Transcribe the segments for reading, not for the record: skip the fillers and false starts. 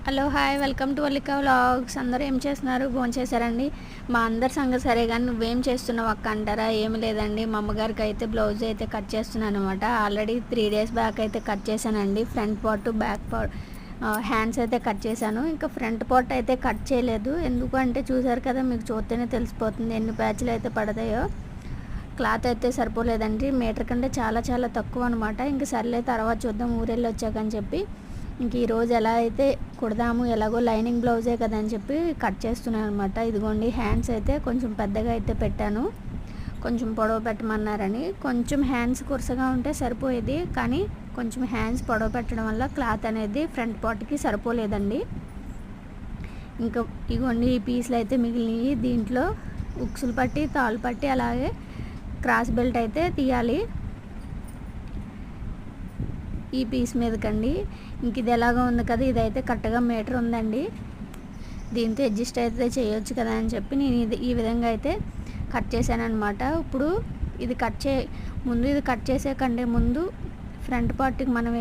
Hello hi welcome to Vallika vlogs. అందరూ ఏం చేస్తున్నారు? భోంచేశారండి? మా అందరి సంగతి సరే కానీ నువ్వేం చేస్తున్నావు అక్క అంటారా? ఏమి లేదండి, మా అమ్మగారికి అయితే బ్లౌజ్ అయితే కట్ చేస్తున్నాను అనమాట. ఆల్రెడీ 3 days బ్యాక్ అయితే కట్ చేశానండి. Front part back part hands అయితే కట్ చేశాను. ఇంకా ఫ్రంట్ పార్ట్ అయితే కట్ చేయలేదు. ఎందుకు అంటే చూసారు కదా, మీకు చూస్తేనే తెలిసిపోతుంది ఎన్ని ప్యాచ్లు అయితే పడతాయో. క్లాత్ అయితే సరిపోలేదండి, మీటర్ కంటే చాలా చాలా తక్కువ అనమాట. ఇంక సర్లే తర్వాత చూద్దాం ఊరెళ్ళి వచ్చాకని చెప్పి ఇంక ఈరోజు ఎలా అయితే కుడదాము, ఎలాగో లైనింగ్ బ్లౌజే కదా అని చెప్పి కట్ చేస్తున్నాను అనమాట. ఇదిగోండి హ్యాండ్స్ అయితే కొంచెం పెద్దగా అయితే పెట్టాను, కొంచెం పొడవు పెట్టమన్నారని. కొంచెం హ్యాండ్స్ కురసగా ఉంటే సరిపోయేది, కానీ కొంచెం హ్యాండ్స్ పొడవు పెట్టడం వల్ల క్లాత్ అనేది ఫ్రంట్ పార్ట్కి సరిపోలేదండి. ఇంకా ఇగోండి ఈ పీసులు అయితే మిగిలినవి. దీంట్లో ఉక్సులు పట్టి తాళ్ళు పట్టి అలాగే క్రాస్ బెల్ట్ అయితే తీయాలి ఈ పీస్ మీదకండి. ఇంక ఇది ఎలాగో ఉంది కదా, ఇదైతే కరెక్ట్గా మీటర్ ఉందండి. దీంతో అడ్జస్ట్ అయితే చేయొచ్చు కదా అని చెప్పి నేను ఈ విధంగా అయితే కట్ చేశాను అనమాట. ఇప్పుడు ఇది కట్ చేసే కంటే ముందు ఫ్రంట్ పార్ట్కి మనం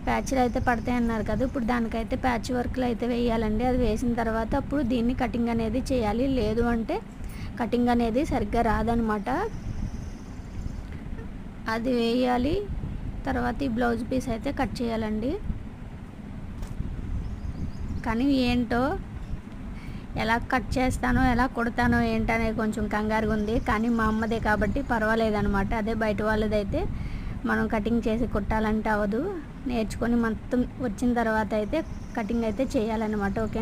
ప్యాచ్లు అయితే పడతాయి అన్నారు కదా, ఇప్పుడు దానికైతే ప్యాచ్ వర్క్లు అయితే వేయాలండి. అది వేసిన తర్వాత అప్పుడు దీన్ని కటింగ్ అనేది చేయాలి, లేదు అంటే కటింగ్ అనేది సరిగ్గా రాదనమాట. అది వేయాలి, తర్వాత ఈ బ్లౌజ్ పీస్ అయితే కట్ చేయాలండి. కానీ ఏంటో ఎలా కట్ చేస్తానో ఎలా కుడతానో ఏంటనేది కొంచెం కంగారుగా ఉంది. కానీ మా అమ్మదే కాబట్టి పర్వాలేదనమాట. అదే బయట వాళ్ళదైతే మనం కటింగ్ చేసి కుట్టాలంటే అవ్వదు. నేర్చుకొని మొత్తం వచ్చిన తర్వాత అయితే కటింగ్ అయితే చేయాలన్నమాట. ఓకే.